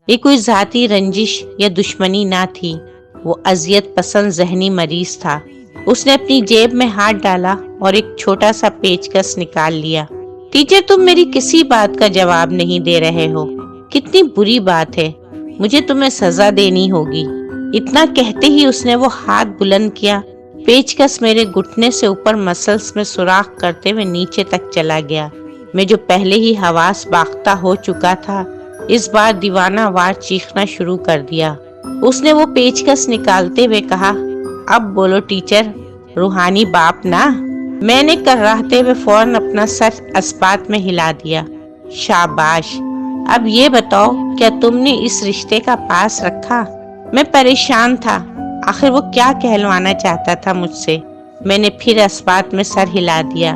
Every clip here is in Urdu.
یہ کوئی ذاتی رنجش یا دشمنی نہ تھی، وہ اذیت پسند ذہنی مریض تھا۔ اس نے اپنی جیب میں ہاتھ ڈالا اور ایک چھوٹا سا پیچکس نکال لیا۔ ٹیچر، تم میری کسی بات کا جواب نہیں دے رہے ہو، کتنی بری بات ہے، مجھے تمہیں سزا دینی ہوگی۔ اتنا کہتے ہی اس نے وہ ہاتھ بلند کیا، پیچکس میرے گھٹنے سے اوپر مسلز میں سوراخ کرتے ہوئے نیچے تک چلا گیا۔ میں جو پہلے ہی حواس باختہ ہو چکا تھا، اس بار دیوانہ وار چیخنا شروع کر دیا۔ اس نے وہ پیچکس نکالتے ہوئے کہا، اب بولو ٹیچر، روحانی باپ نا؟ میں نے کراہتے ہوئے فوراً اپنا سر اسبات میں ہلا دیا۔ شاباش، اب یہ بتاؤ، کیا تم نے اس رشتے کا پاس رکھا؟ میں پریشان تھا، آخر وہ کیا کہلوانا چاہتا تھا مجھ سے؟ میں نے پھر اسبات میں سر ہلا دیا۔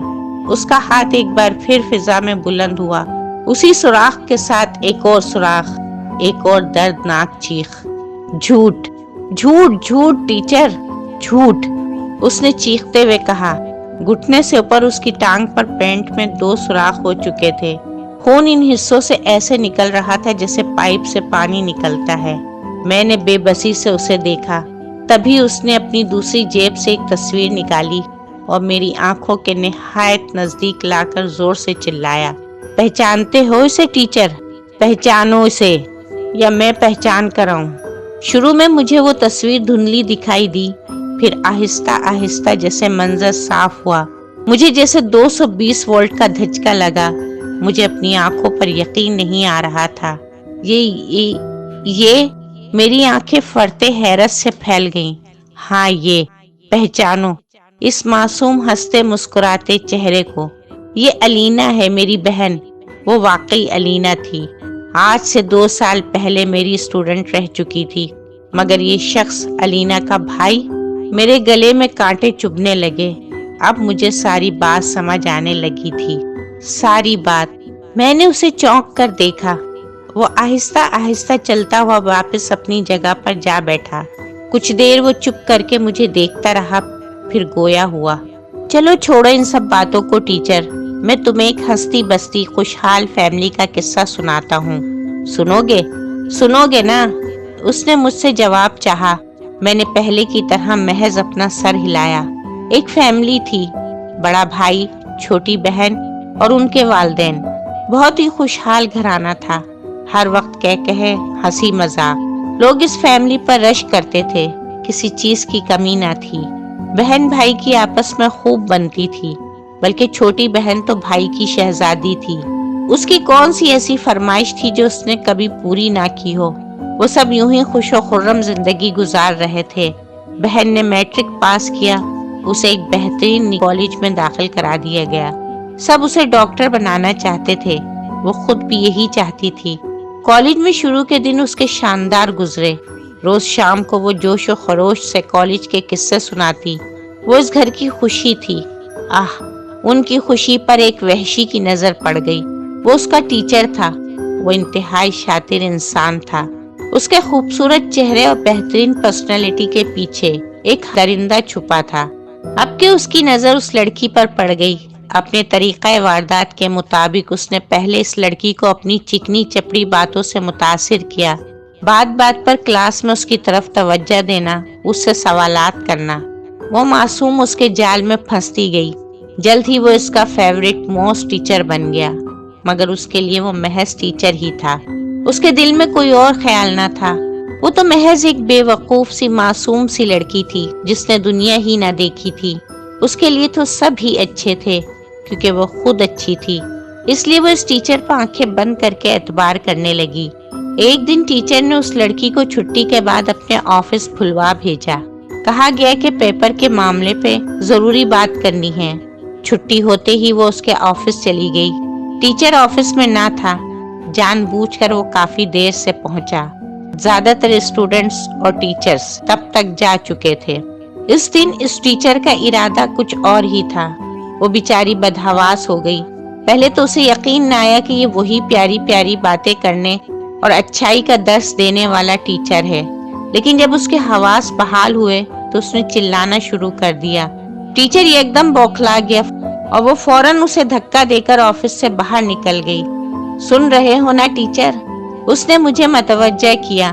اس کا ہاتھ ایک بار پھر فضا میں بلند ہوا، اسی سوراخ کے ساتھ ایک اور سوراخ، ایک اور دردناک چیخ۔ جھوٹ جھوٹ جھوٹ ٹیچر، جھوٹ، اس نے چیختے ہوئے کہا۔ گھٹنے سے اوپر اس کی ٹانگ پر پینٹ میں 2 سوراخ ہو چکے تھے۔ خون ان حصوں سے ایسے نکل رہا تھا جیسے پائپ سے پانی نکلتا ہے۔ میں نے بے بسی سے اسے دیکھا، تبھی اس نے اپنی دوسری جیب سے ایک تصویر نکالی اور میری آنکھوں کے نہایت نزدیک لا کر زور سے چلایا، پہچانتے ہو اسے ٹیچر؟ پہچانو اسے یا میں پہچان کر آؤں؟ شروع میں مجھے وہ تصویر دھندلی دکھائی دی، پھر آہستہ آہستہ جیسے منظر صاف ہوا، مجھے جیسے 220 وولٹ کا دھچکا لگا۔ مجھے اپنی آنکھوں پر یقین نہیں آ رہا تھا۔ یہ میری آنکھیں فرتے حیرت سے پھیل گئیں۔ ہاں، یہ پہچانو اس معصوم ہنستے مسکراتے چہرے کو، یہ علینا ہے، میری بہن۔ وہ واقعی علینا تھی، آج سے 2 سال پہلے میری اسٹوڈنٹ رہ چکی تھی، مگر یہ شخص علینا کا بھائی؟ میرے گلے میں کانٹے چبھنے لگے۔ اب مجھے ساری بات سمجھ آنے لگی تھی، ساری بات۔ میں نے اسے چونک کر دیکھا، وہ آہستہ آہستہ چلتا ہوا واپس اپنی جگہ پر جا بیٹھا۔ کچھ دیر وہ چپ کر کے مجھے دیکھتا رہا، پھر گویا ہوا، چلو چھوڑو ان سب باتوں کو ٹیچر، میں تمہیں ایک ہستی بستی خوشحال فیملی کا قصہ سناتا ہوں، سنو گے نا؟ اس نے مجھ سے جواب چاہا۔ میں نے پہلے کی طرح محض اپنا سر ہلایا۔ ایک فیملی تھی، بڑا بھائی، چھوٹی بہن اور ان کے والدین۔ بہت ہی خوشحال گھرانہ تھا، ہر وقت کہے ہنسی مذاق، لوگ اس فیملی پر رشک کرتے تھے، کسی چیز کی کمی نہ تھی۔ بہن بھائی کی آپس میں خوب بنتی تھی، بلکہ چھوٹی بہن تو بھائی کی شہزادی تھی۔ اس کی کون سی ایسی فرمائش تھی جو اس نے کبھی پوری نہ کی ہو؟ وہ سب یوں ہی خوش و خرم زندگی گزار رہے تھے۔ بہن نے میٹرک پاس کیا، اسے ایک بہترین کالج میں داخل کرا دیا گیا۔ سب اسے ڈاکٹر بنانا چاہتے تھے، وہ خود بھی یہی چاہتی تھی۔ کالج میں شروع کے دن اس کے شاندار گزرے۔ روز شام کو وہ جوش و خروش سے کالج کے قصے سناتی۔ وہ اس گھر کی خوشی تھی۔ ان کی خوشی پر ایک وحشی کی نظر پڑ گئی۔ وہ اس کا ٹیچر تھا، وہ انتہائی شاطر انسان تھا۔ اس کے خوبصورت چہرے اور بہترین پرسنالٹی کے پیچھے ایک درندہ چھپا تھا۔ اب کہ اس کی نظر اس لڑکی پر پڑ گئی، اپنے طریقہ واردات کے مطابق اس نے پہلے اس لڑکی کو اپنی چکنی چپڑی باتوں سے متاثر کیا، بات بات پر کلاس میں اس کی طرف توجہ دینا، اس سے سوالات کرنا۔ وہ معصوم اس کے جال میں پھنستی گئی۔ جلد ہی وہ اس کا فیورٹ موسٹ ٹیچر بن گیا، مگر اس کے لیے وہ محض ٹیچر ہی تھا۔ اس کے دل میں کوئی اور خیال نہ تھا۔ وہ تو محض ایک بے وقوف سی معصوم سی لڑکی تھی جس نے دنیا ہی نہ دیکھی تھی۔ اس کے لیے تو سب ہی اچھے تھے، کیونکہ وہ خود اچھی تھی۔ اس لیے وہ اس ٹیچر پر آنکھیں بند کر کے اعتبار کرنے لگی۔ ایک دن ٹیچر نے اس لڑکی کو چھٹی کے بعد اپنے آفس بھلوا بھیجا۔ کہا گیا کہ پیپر کے معاملے پہ ضروری بات کرنی ہے۔ چھٹی ہوتے ہی وہ اس کے آفس چلی گئی۔ ٹیچر آفس میں نہ تھا، جان بوجھ کر وہ کافی دیر سے پہنچا۔ زیادہ تر اسٹوڈنٹس اور ٹیچرز تب تک جا چکے تھے۔ اس دن اس ٹیچر کا ارادہ کچھ اور ہی تھا۔ وہ بیچاری بدحواس ہو گئی۔ پہلے تو اسے یقین نہ آیا کہ یہ وہی پیاری پیاری باتیں کرنے اور اچھائی کا درس دینے والا ٹیچر ہے، لیکن جب اس کے حواس بحال ہوئے تو اس نے چلانا شروع کر دیا۔ ٹیچر ایک دم بوکھلا گیا اور وہ فوراً اسے دھکا دے کر آفس سے باہر نکل گئی۔ سن رہے ہو نا ٹیچر، اس نے مجھے متوجہ کیا.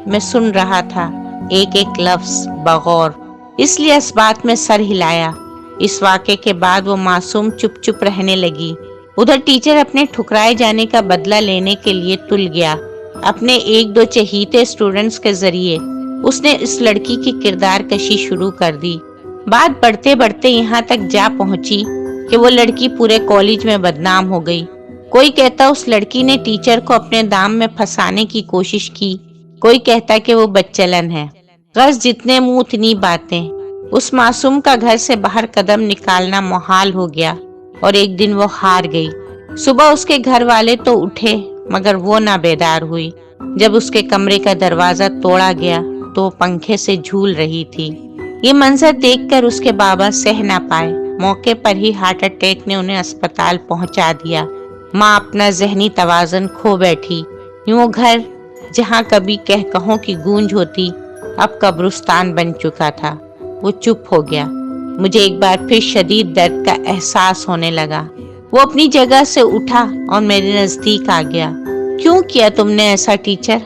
میں سن رہا تھا ایک ایک لفظ بغور، اس لیے اس بات میں سر ہلایا. اس واقعے کے بعد وہ معصوم چپ چپ رہنے لگی. ادھر ٹیچر اپنے ٹھکرائے جانے کا بدلہ لینے کے لیے تل گیا. اپنے ایک دو چہیتے اسٹوڈنٹس کے ذریعے اس نے اس لڑکی کی کردار کشی شروع کر دی. بات بڑھتے بڑھتے یہاں تک جا پہنچی کہ وہ لڑکی پورے کالج میں بدنام ہو گئی. کوئی کہتا اس لڑکی نے ٹیچر کو اپنے دام میں پھنسانے کی کوشش کی، کوئی کہتا کہ وہ بدچلن ہے. غرض جتنے منہ اتنی باتیں. اس معصوم کا گھر سے باہر قدم نکالنا محال ہو گیا اور ایک دن وہ ہار گئی. صبح اس کے گھر والے تو اٹھے مگر وہ نہ بیدار ہوئی. جب اس کے کمرے کا دروازہ توڑا گیا تو وہ پنکھے سے جھول رہی تھی. یہ منظر دیکھ کر اس کے بابا سہ نہ پائے. موقع پر ہی ہارٹ اٹیک نے انہیں اسپتال پہنچا دیا. ماں اپنا ذہنی توازن کھو بیٹھی. یوں وہ گھر جہاں کبھی کہکہوں کی گونج ہوتی اب قبرستان بن چکا تھا. وہ چپ ہو گیا. مجھے ایک بار پھر شدید درد کا احساس ہونے لگا. وہ اپنی جگہ سے اٹھا اور میرے نزدیک آ گیا. کیوں کیا تم نے ایسا ٹیچر؟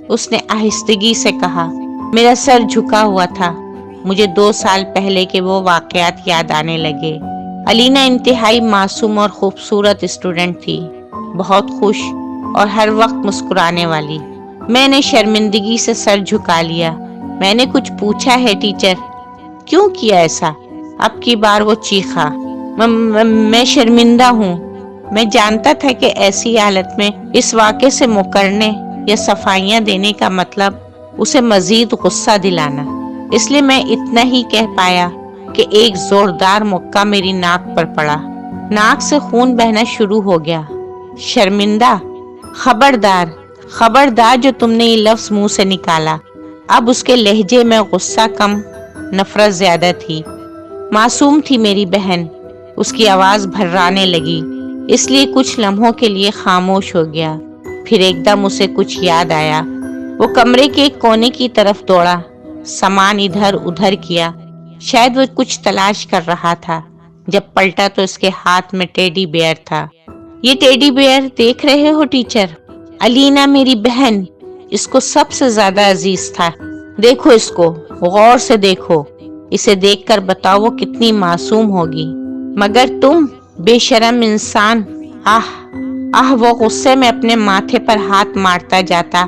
اس نے آہستگی سے کہا. میرا سر جھکا ہوا تھا. مجھے 2 سال پہلے کے وہ واقعات یاد آنے لگے. الینا انتہائی معصوم اور خوبصورت اسٹوڈنٹ تھی، بہت خوش اور ہر وقت مسکرانے والی. میں نے شرمندگی سے سر جھکا لیا. میں نے کچھ پوچھا ہے ٹیچر؟ کیوں کیا ایسا؟ اب کی بار وہ چیخا. میں شرمندہ ہوں. میں جانتا تھا کہ ایسی حالت میں اس واقعے سے مکرنے یا صفائیاں دینے کا مطلب اسے مزید غصہ دلانا. اس لیے میں اتنا ہی کہہ پایا کہ ایک زوردار مکہ میری ناک پر پڑا. ناک سے خون بہنا شروع ہو گیا. شرمندہ؟ خبردار خبردار جو تم نے یہ لفظ منہ سے نکالا. اب اس کے لہجے میں غصہ کم، نفرت زیادہ تھی. معصوم تھی میری بہن. اس کی آواز بھررانے لگی، اس لیے کچھ لمحوں کے لیے خاموش ہو گیا. پھر ایک دم اسے کچھ یاد آیا. وہ کمرے کے ایک کونے کی طرف دوڑا، سامان ادھر ادھر کیا. شاید وہ کچھ تلاش کر رہا تھا. جب پلٹا تو اس کے ہاتھ میں ٹیڈی بیئر تھا. یہ ٹیڈی بیئر دیکھ رہے ہو ٹیچر؟ الینا میری بہن اس کو سب سے زیادہ عزیز تھا. دیکھو اس کو، غور سے دیکھو. اسے دیکھ کر بتاؤ وہ کتنی معصوم ہوگی. مگر تم بے شرم انسان. وہ غصے میں اپنے ماتھے پر ہاتھ مارتا جاتا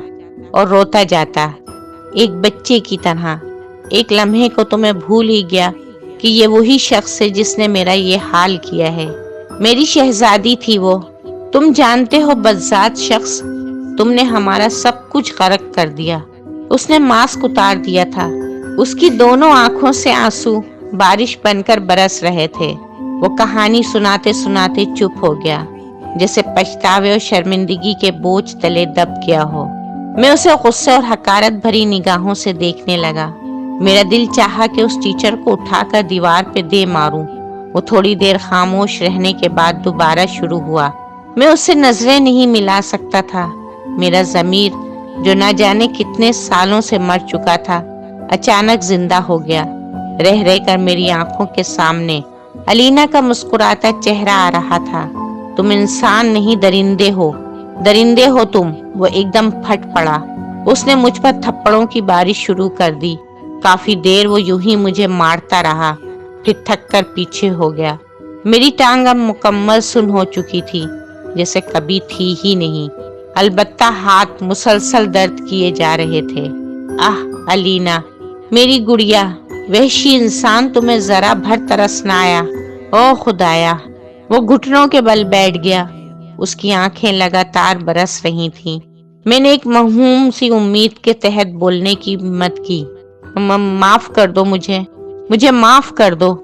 اور روتا جاتا ایک بچے کی طرح. ایک لمحے کو تو میں بھول ہی گیا کہ یہ وہی شخص ہے جس نے میرا یہ حال کیا ہے. میری شہزادی تھی وہ. تم جانتے ہو بدذات شخص، تم نے ہمارا سب کچھ غرق کر دیا. اس نے ماسک اتار دیا تھا. اس کی دونوں آنکھوں سے آنسو بارش بن کر برس رہے تھے. وہ کہانی سناتے سناتے چپ ہو گیا، جیسے پچھتاوے اور شرمندگی کے بوجھ تلے دب گیا ہو. میں اسے غصے اور حقارت بھری نگاہوں سے دیکھنے لگا. میرا دل چاہا کہ اس ٹیچر کو اٹھا کر دیوار پہ دے ماروں. وہ تھوڑی دیر خاموش رہنے کے بعد دوبارہ شروع ہوا. میں اس سے نظریں نہیں ملا سکتا تھا. میرا ضمیر جو نہ جانے کتنے سالوں سے مر چکا تھا اچانک زندہ ہو گیا. رہ رہ کر میری آنکھوں کے سامنے الینا کا مسکراتا چہرہ آ رہا تھا. تم انسان نہیں، درندے ہو، درندے ہو تم. وہ ایک دم پھٹ پڑا. اس نے مجھ پر تھپڑوں کی بارش شروع کر دی. کافی دیر وہ یوں ہی مجھے مارتا رہا، پھر تھک کر پیچھے ہو گیا. میری ٹانگ اب مکمل سن ہو چکی تھی، جیسے کبھی تھی ہی نہیں. البتہ ہاتھ مسلسل درد کیے جا رہے تھے. الینا میری گڑیا، وحشی انسان، تمہیں ذرا بھر ترس نہ آیا؟ او خدایا! وہ گھٹنوں کے بل بیٹھ گیا. اس کی آنکھیں لگاتار برس رہی تھیں. میں نے ایک موہوم سی امید کے تحت بولنے کی ہمت کی. معاف کر دو مجھے معاف کر دو.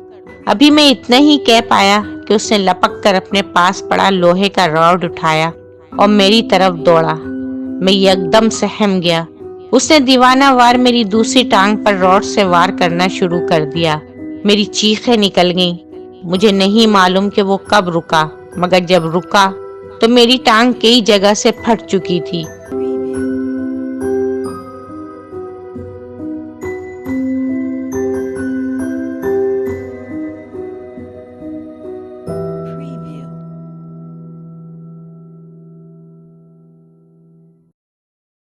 ابھی میں اتنا ہی کہہ پایا کہ اس نے لپک کر اپنے پاس پڑا لوہے کا راڈ اٹھایا اور میری طرف دوڑا. میں یکدم سہم گیا. اس نے دیوانہ وار میری دوسری ٹانگ پر راڈ سے وار کرنا شروع کر دیا. میری چیخیں نکل گئیں. مجھے نہیں معلوم کہ وہ کب رکا، مگر جب رکا تو میری ٹانگ کئی جگہ سے پھٹ چکی تھی.